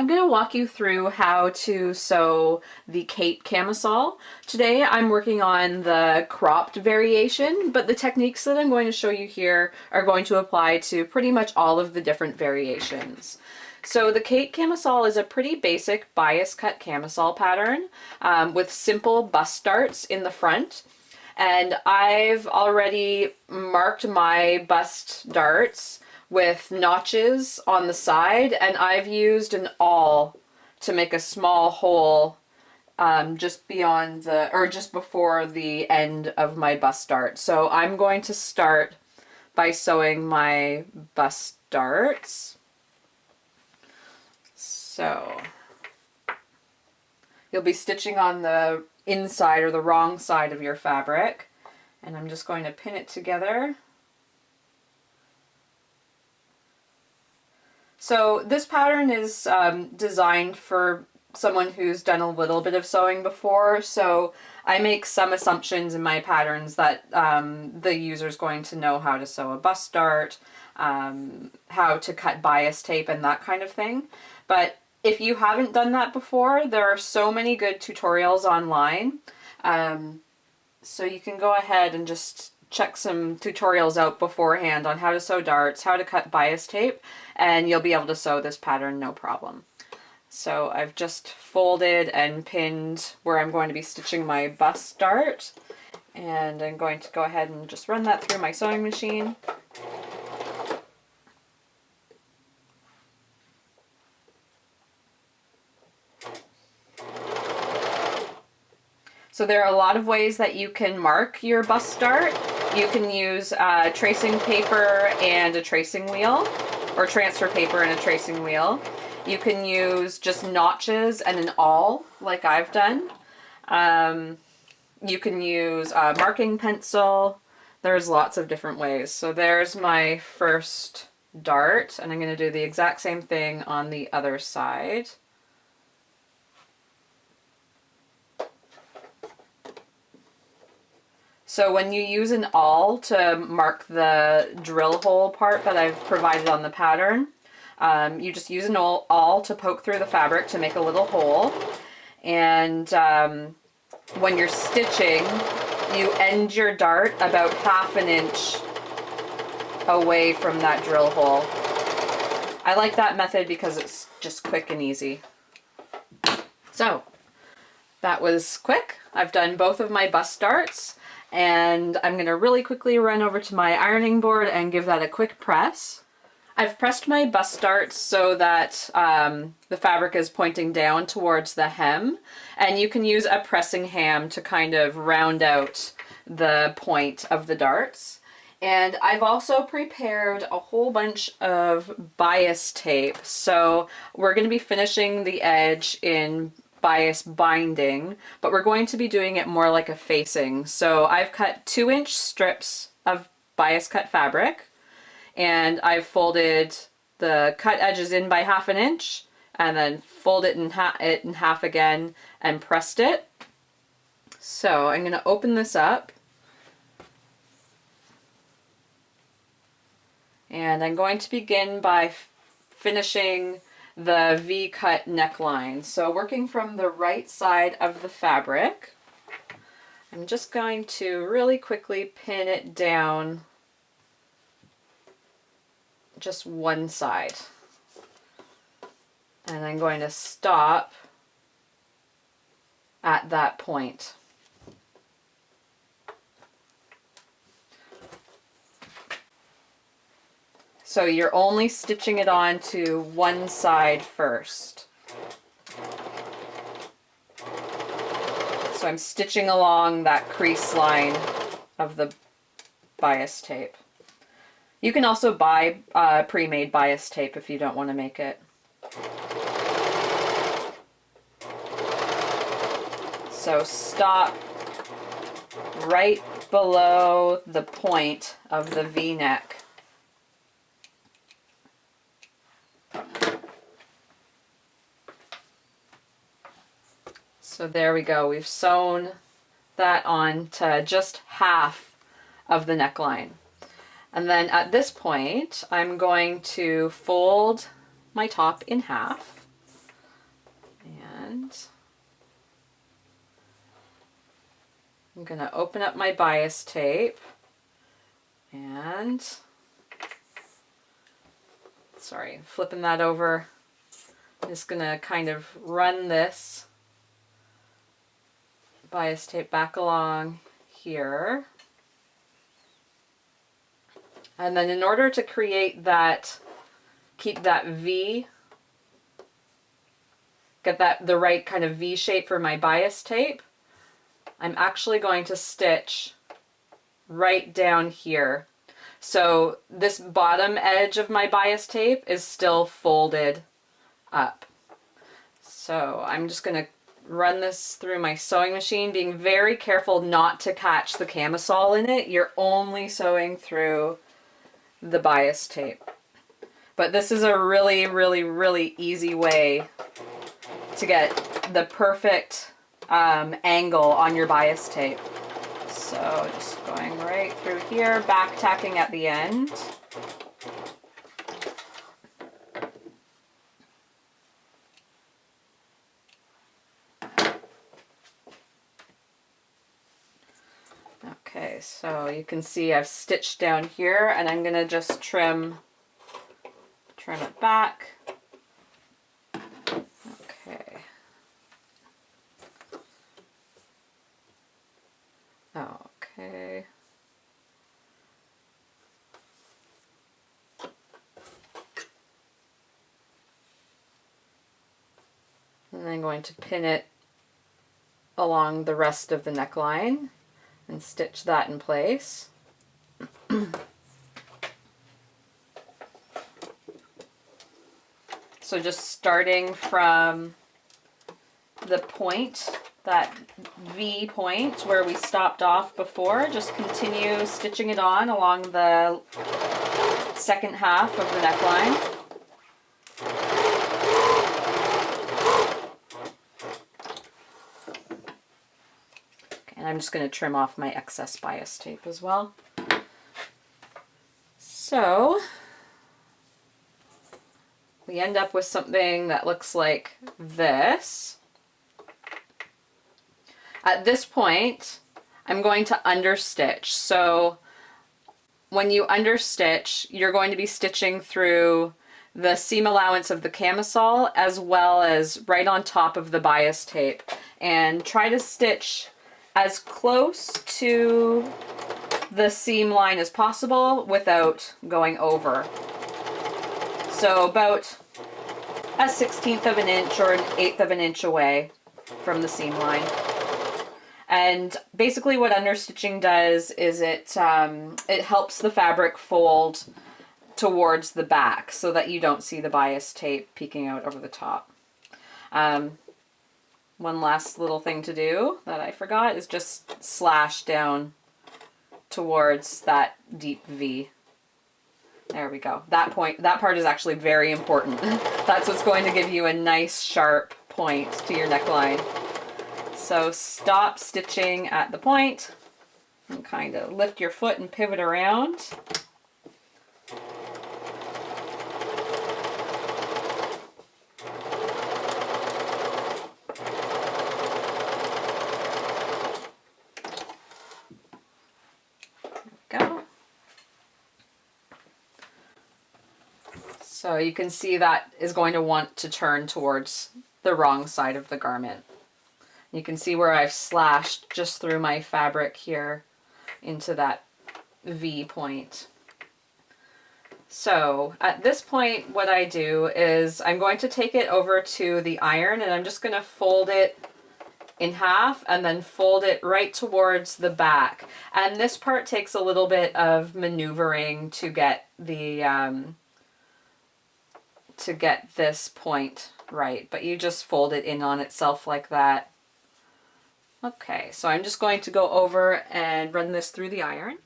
I'm going to walk you through how to sew the Kate Camisole. Today I'm working on the cropped variation, but the techniques that I'm going to show you here are going to apply to pretty much all of the different variations. So the Kate Camisole is a pretty basic bias cut camisole pattern with simple bust darts in the front. And I've already marked my bust darts with notches on the side, and I've used an awl to make a small hole just beyond the, or just before the end of my bust dart. So I'm going to start by sewing my bust darts. So you'll be stitching on the inside or the wrong side of your fabric, and I'm just going to pin it together. So this pattern is designed for someone who's done a little bit of sewing before, so I make some assumptions in my patterns that the user's going to know how to sew a bust dart, how to cut bias tape and that kind of thing. But if you haven't done that before, there are so many good tutorials online. So you can go ahead and just check some tutorials out beforehand on how to sew darts, how to cut bias tape, and you'll be able to sew this pattern no problem. So I've just folded and pinned where I'm going to be stitching my bust dart, and I'm going to go ahead and just run that through my sewing machine. So there are a lot of ways that you can mark your bust dart. You can use tracing paper and a tracing wheel, or transfer paper and a tracing wheel. You can use just notches and an awl, like I've done. You can use a marking pencil. There's lots of different ways. So there's my first dart, and I'm going to do the exact same thing on the other side. So when you use an awl to mark the drill hole part that I've provided on the pattern, you just use an awl to poke through the fabric to make a little hole. And when you're stitching, you end your dart about 1/2 inch away from that drill hole. I like that method because it's just quick and easy. So that was quick. I've done both of my bust darts. And I'm going to really quickly run over to my ironing board and give that a quick press. I've pressed my bust darts so that the fabric is pointing down towards the hem, and you can use a pressing ham to kind of round out the point of the darts. And I've also prepared a whole bunch of bias tape. So we're going to be finishing the edge in bias binding, but we're going to be doing it more like a facing. So I've cut 2-inch strips of bias cut fabric, and I've folded the cut edges in by 1/2 inch, and then fold it in half again and pressed it. So I'm going to open this up, and I'm going to begin by finishing the V-cut neckline. So working from the right side of the fabric, I'm just going to really quickly pin it down just one side. And I'm going to stop at that point. So you're only stitching it on to one side first. So I'm stitching along that crease line of the bias tape. You can also buy pre-made bias tape if you don't want to make it. So stop right below the point of the V-neck. So there we go, we've sewn that on to just half of the neckline. And then at this point, I'm going to fold my top in half. I'm going to open up my bias tape and, sorry, flipping that over. I'm just going to kind of run this bias tape back along here. And then in order to create that, keep that V, get that the right kind of V shape for my bias tape, I'm actually going to stitch right down here. So this bottom edge of my bias tape is still folded up. So I'm just going to run this through my sewing machine, being very careful not to catch the camisole in it. You're only sewing through the bias tape. But this is a really, really, really easy way to get the perfect angle on your bias tape. So just going right through here, back tacking at the end. Okay, so you can see I've stitched down here, and I'm going to just trim it back. Okay. Okay. And I'm going to pin it along the rest of the neckline and stitch that in place. So just starting from the point, that V point where we stopped off before, just continue stitching it on along the second half of the neckline. And I'm just going to trim off my excess bias tape as well. So we end up with something that looks like this. At this point, I'm going to understitch. So when you understitch, you're going to be stitching through the seam allowance of the camisole as well as right on top of the bias tape. And try to stitch as close to the seam line as possible without going over. So about a 1/16 of an inch or an 1/8 of an inch away from the seam line. And basically what understitching does is it helps the fabric fold towards the back so that you don't see the bias tape peeking out over the top. One last little thing to do that I forgot is just slash down towards that deep V. There we go. That part is actually very important. That's what's going to give you a nice sharp point to your neckline. So stop stitching at the point and kind of lift your foot and pivot around. So you can see that is going to want to turn towards the wrong side of the garment. You can see where I've slashed just through my fabric here into that V point. So at this point what I do is I'm going to take it over to the iron and I'm just going to fold it in half and then fold it right towards the back. And this part takes a little bit of maneuvering to get the to get this point right, but you just fold it in on itself like that. Okay, so I'm just going to go over and run this through the iron.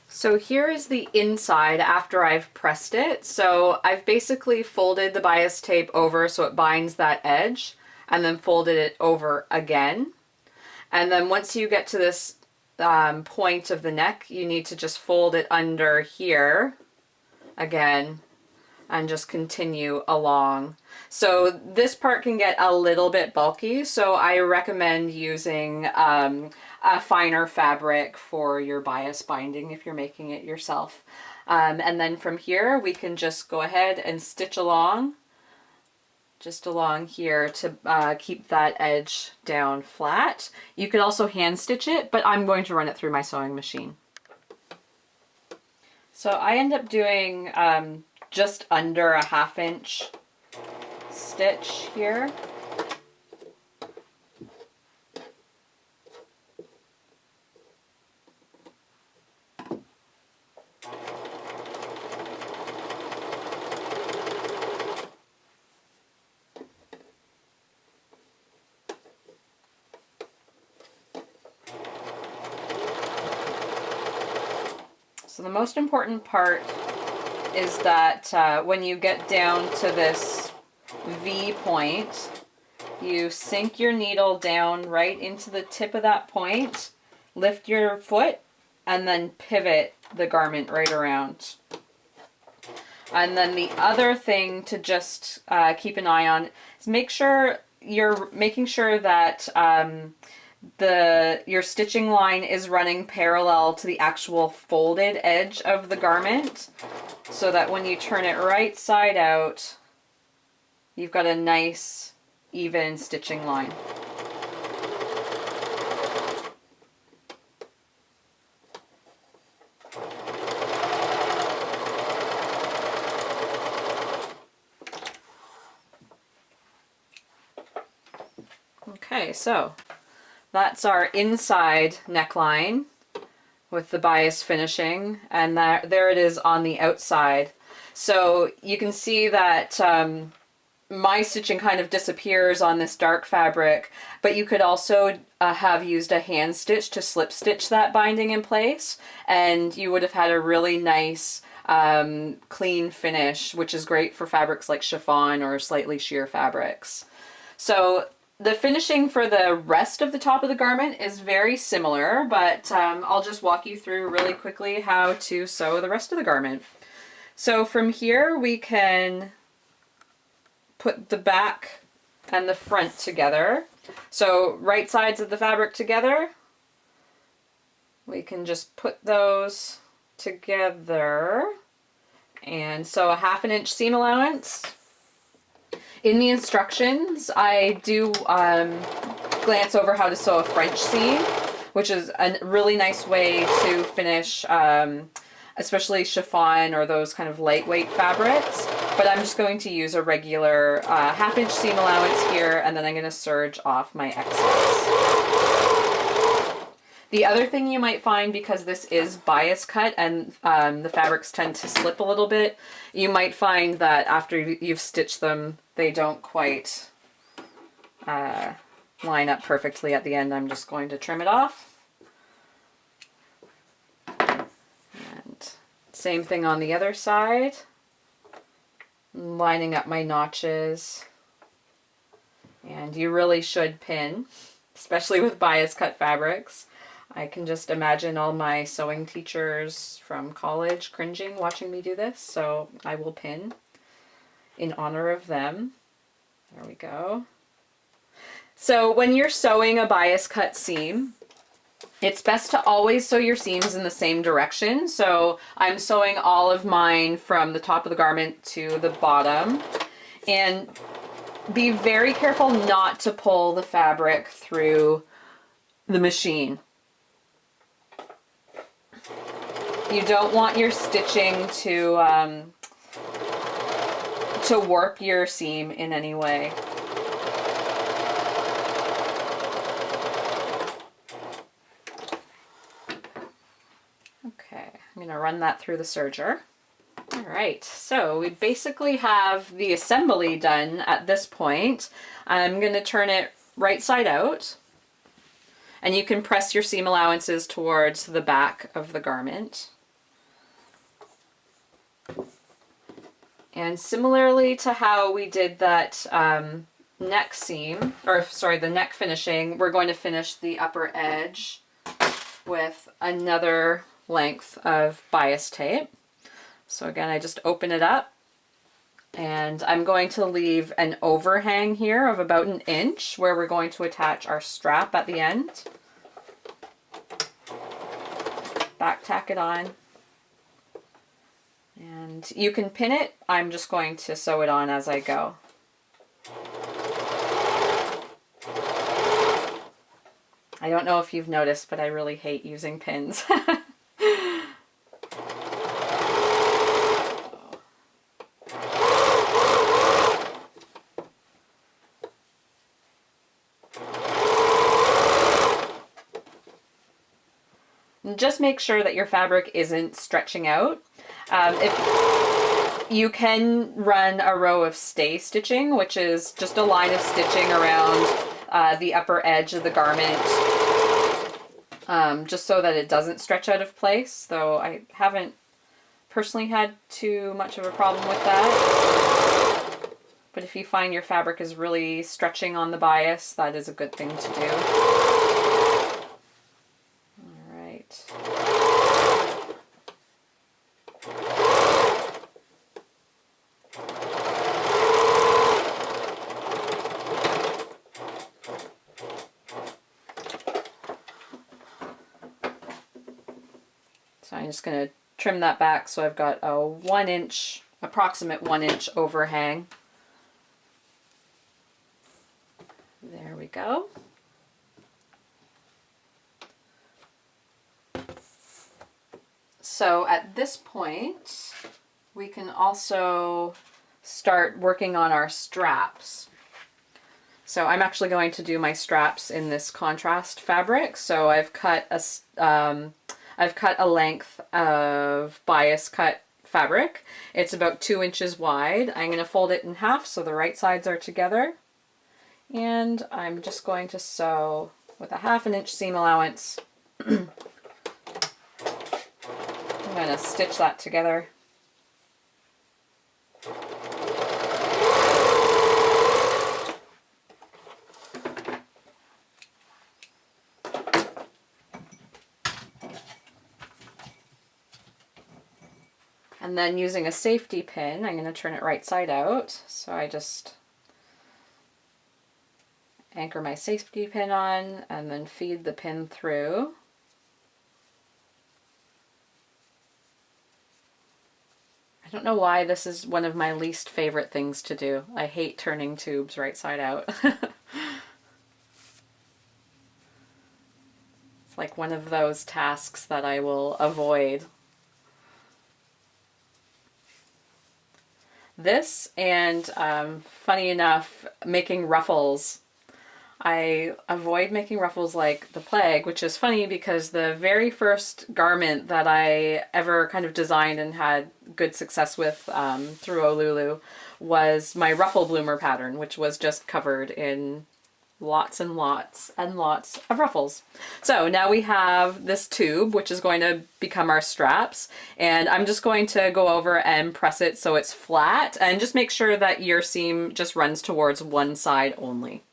So here is the inside after I've pressed it. So I've basically folded the bias tape over so it binds that edge and then folded it over again. And then once you get to this point of the neck, you need to just fold it under here again and just continue along. So this part can get a little bit bulky, so I recommend using a finer fabric for your bias binding if you're making it yourself. And then from here we can just go ahead and stitch along, just along here to keep that edge down flat. You could also hand stitch it, but I'm going to run it through my sewing machine. So I end up doing just under a 1/2 inch stitch here. So the most important part is that when you get down to this V point, you sink your needle down right into the tip of that point, lift your foot, and then pivot the garment right around. And then the other thing to just keep an eye on is make sure you're making sure that your stitching line is running parallel to the actual folded edge of the garment, so that when you turn it right side out, you've got a nice even stitching line. Okay, so that's our inside neckline with the bias finishing, and there it is on the outside. So you can see that my stitching kind of disappears on this dark fabric, but you could also have used a hand stitch to slip stitch that binding in place, and you would have had a really nice clean finish, which is great for fabrics like chiffon or slightly sheer fabrics. So the finishing for the rest of the top of the garment is very similar, but I'll just walk you through really quickly how to sew the rest of the garment. So from here we can put the back and the front together. So right sides of the fabric together, we can just put those together and sew a 1/2 inch seam allowance. In the instructions, I do glance over how to sew a French seam, which is a really nice way to finish especially chiffon or those kind of lightweight fabrics. But I'm just going to use a regular 1/2 inch seam allowance here, and then I'm going to serge off my excess. The other thing you might find, because this is bias cut and the fabrics tend to slip a little bit, you might find that after you've stitched them, they don't quite line up perfectly at the end. I'm just going to trim it off. And same thing on the other side. Lining up my notches. And you really should pin, especially with bias cut fabrics. I can just imagine all my sewing teachers from college cringing watching me do this, so I will pin in honor of them. There we go. So when you're sewing a bias cut seam, it's best to always sew your seams in the same direction. So I'm sewing all of mine from the top of the garment to the bottom. And be very careful not to pull the fabric through the machine. You don't want your stitching to warp your seam in any way. Okay, I'm going to run that through the serger. All right, so we basically have the assembly done at this point. I'm going to turn it right side out, and you can press your seam allowances towards the back of the garment. And similarly to how we did that neck seam, or sorry, the neck finishing, we're going to finish the upper edge with another length of bias tape. So again, I just open it up And I'm going to leave an overhang here of about 1 inch where we're going to attach our strap at the end. Back tack it on. And you can pin it. I'm just going to sew it on as I go. I don't know if you've noticed, but I really hate using pins. Just make sure that your fabric isn't stretching out. If you can run a row of stay stitching, which is just a line of stitching around the upper edge of the garment, just so that it doesn't stretch out of place, though I haven't personally had too much of a problem with that. But if you find your fabric is really stretching on the bias, that is a good thing to do. So I'm just going to trim that back so I've got a 1 inch, approximate 1 inch overhang. There we go. So at this point, we can also start working on our straps. So I'm actually going to do my straps in this contrast fabric. So I've cut a length of bias cut fabric. It's about 2 inches wide. I'm going to fold it in half so the right sides are together. And I'm just going to sew with a 1/2 inch seam allowance. I'm going to stitch that together. And then using a safety pin, I'm going to turn it right side out. So I just anchor my safety pin on and then feed the pin through. I don't know why this is one of my least favorite things to do. I hate turning tubes right side out. It's like one of those tasks that I will avoid. This and, funny enough, making ruffles. I avoid making ruffles like the plague, which is funny because the very first garment that I ever kind of designed and had good success with through Olulu was my ruffle bloomer pattern, which was just covered in lots and lots and lots of ruffles. So now we have this tube, which is going to become our straps, and I'm just going to go over and press it so it's flat, and just make sure that your seam just runs towards one side only.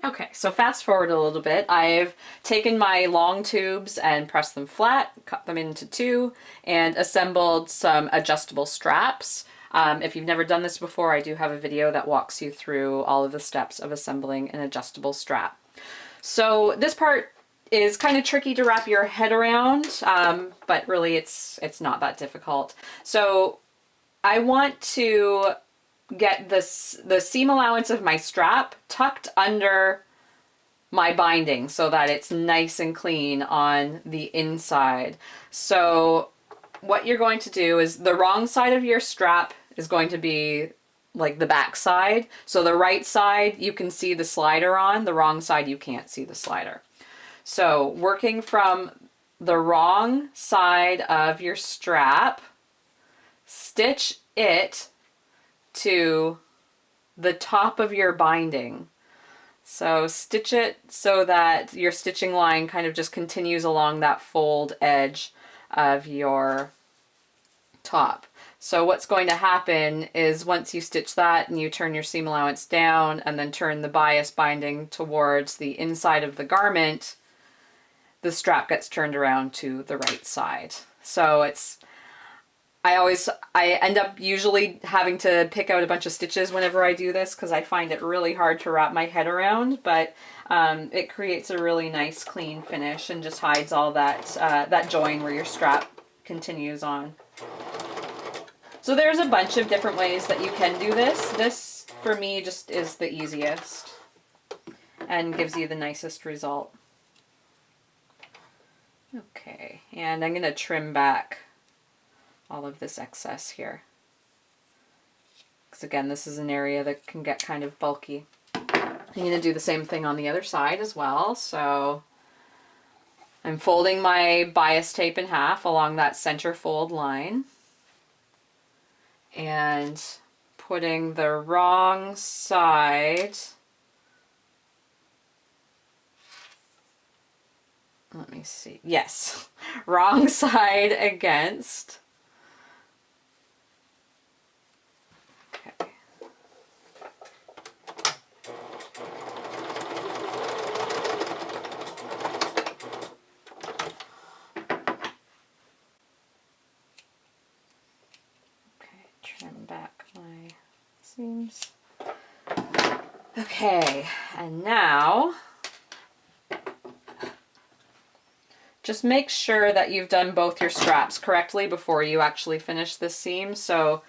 Okay, so fast forward a little bit. I've taken my long tubes and pressed them flat, cut them into 2, and assembled some adjustable straps. If you've never done this before, I do have a video that walks you through all of the steps of assembling an adjustable strap. So this part is kind of tricky to wrap your head around, but really it's not that difficult. So I want to get the seam allowance of my strap tucked under my binding so that it's nice and clean on the inside. So what you're going to do is the wrong side of your strap is going to be like the back side. So the right side you can see the slider on, the wrong side you can't see the slider. So working from the wrong side of your strap, stitch it to the top of your binding. So stitch it so that your stitching line kind of just continues along that fold edge of your top. So what's going to happen is once you stitch that and you turn your seam allowance down and then turn the bias binding towards the inside of the garment, the strap gets turned around to the right side. So it's I end up usually having to pick out a bunch of stitches whenever I do this because I find it really hard to wrap my head around, but it creates a really nice clean finish and just hides all that, that join where your strap continues on. So there's a bunch of different ways that you can do this. This, for me, just is the easiest and gives you the nicest result. Okay, and I'm going to trim back all of this excess here. Because again, this is an area that can get kind of bulky. I'm going to do the same thing on the other side as well. So I'm folding my bias tape in half along that center fold line and putting the wrong side, let me see, yes, wrong side against. Okay. Trim back my seams. Okay, and now just make sure that you've done both your straps correctly before you actually finish this seam. So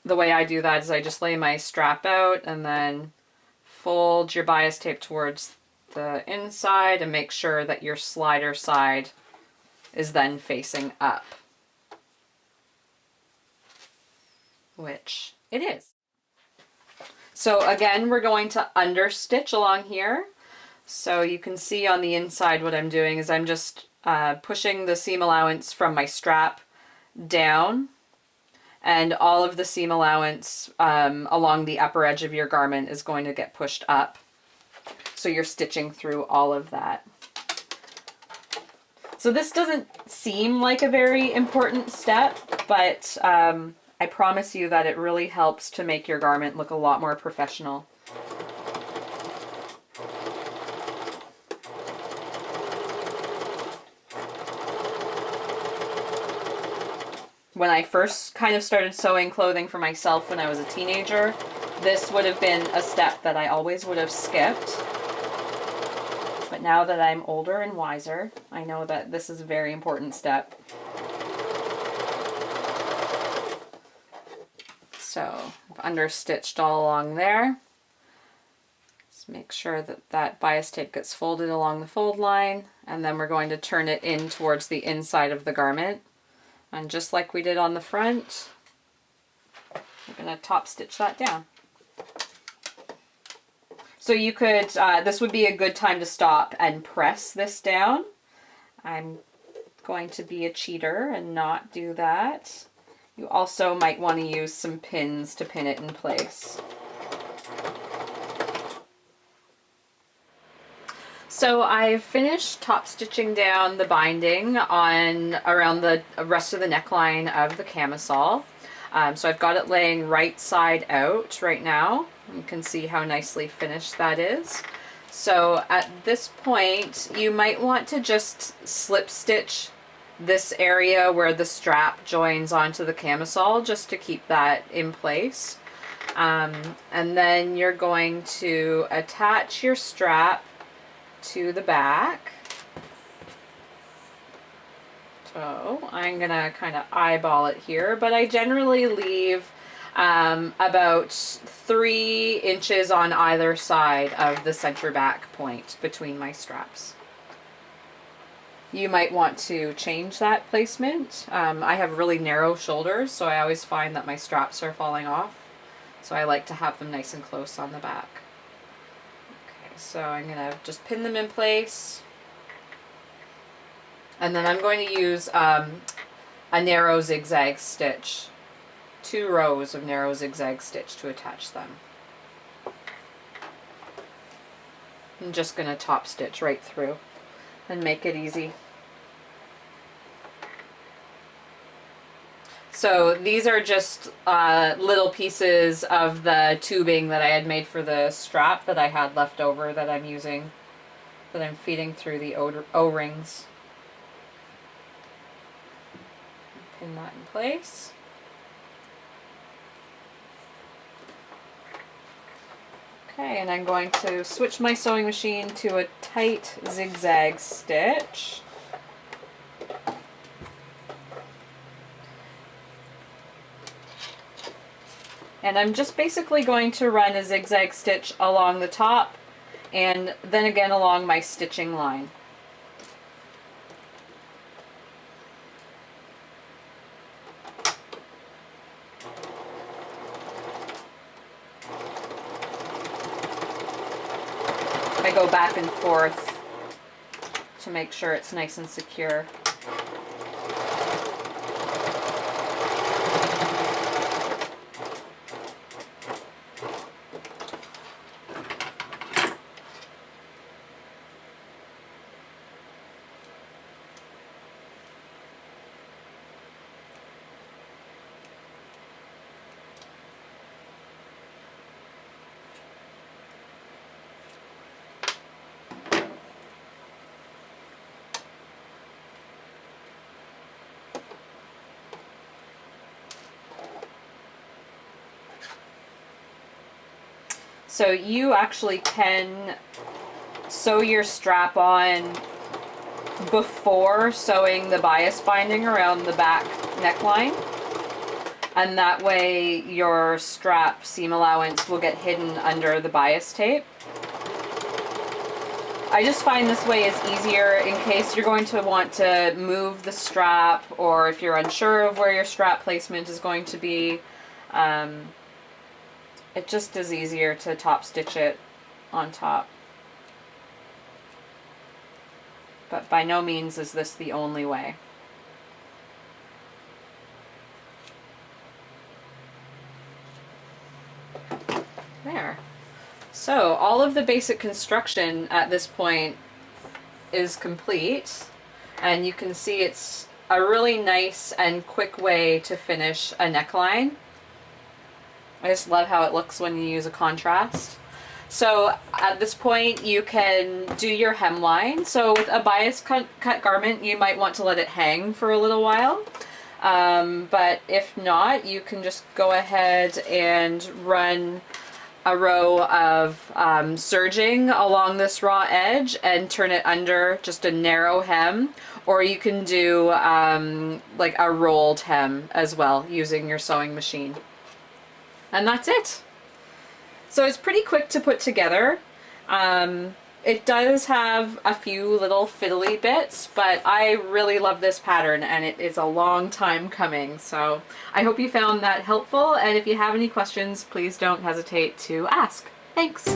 the way I do that is I just lay my strap out and then fold your bias tape towards the inside and make sure that your slider side is then facing up, which it is. So again, we're going to understitch along here. So you can see on the inside what I'm doing is I'm just pushing the seam allowance from my strap down, and all of the seam allowance along the upper edge of your garment is going to get pushed up. So you're stitching through all of that. So this doesn't seem like a very important step, but I promise you that it really helps to make your garment look a lot more professional. When I first kind of started sewing clothing for myself when I was a teenager, this would have been a step that I always would have skipped. But now that I'm older and wiser, I know that this is a very important step. So I've understitched all along there. Just make sure that that bias tape gets folded along the fold line, and then we're going to turn it in towards the inside of the garment. And just like we did on the front, we're going to top stitch that down. So you could, this would be a good time to stop and press this down. I'm going to be a cheater and not do that. You also might want to use some pins to pin it in place. So I've finished top stitching down the binding on around the rest of the neckline of the camisole. So I've got it laying right side out right now. You can see how nicely finished that is. So at this point, you might want to just slip stitch this area where the strap joins onto the camisole just to keep that in place. And then you're going to attach your strap to the back. So I'm gonna kind of eyeball it here, but I generally leave about 3 inches on either side of the center back point between my straps. You might want to change that placement. I have really narrow shoulders, so I always find that my straps are falling off. So I like to have them nice and close on the back. So I'm going to just pin them in place, and then I'm going to use a narrow zigzag stitch, 2 rows of narrow zigzag stitch to attach them. I'm just going to top stitch right through and make it easy. So these are just little pieces of the tubing that I had made for the strap that I had left over that I'm using, that I'm feeding through the O-rings. Pin that in place. Okay, and I'm going to switch my sewing machine to a tight zigzag stitch. And I'm just basically going to run a zigzag stitch along the top and then again along my stitching line. I go back and forth to make sure it's nice and secure. So you actually can sew your strap on before sewing the bias binding around the back neckline, and that way your strap seam allowance will get hidden under the bias tape. I just find this way is easier in case you're going to want to move the strap, or if you're unsure of where your strap placement is going to be. It just is easier to top stitch it on top. But by no means is this the only way. There. So all of the basic construction at this point is complete, and you can see it's a really nice and quick way to finish a neckline. I just love how it looks when you use a contrast. So at this point you can do your hemline. So with a bias cut garment you might want to let it hang for a little while. But if not, you can just go ahead and run a row of serging along this raw edge and turn it under just a narrow hem. Or you can do like a rolled hem as well using your sewing machine. And that's it. So it's pretty quick to put together. It does have a few little fiddly bits, but I really love this pattern and it is a long time coming. So I hope you found that helpful, and if you have any questions, please don't hesitate to ask. Thanks.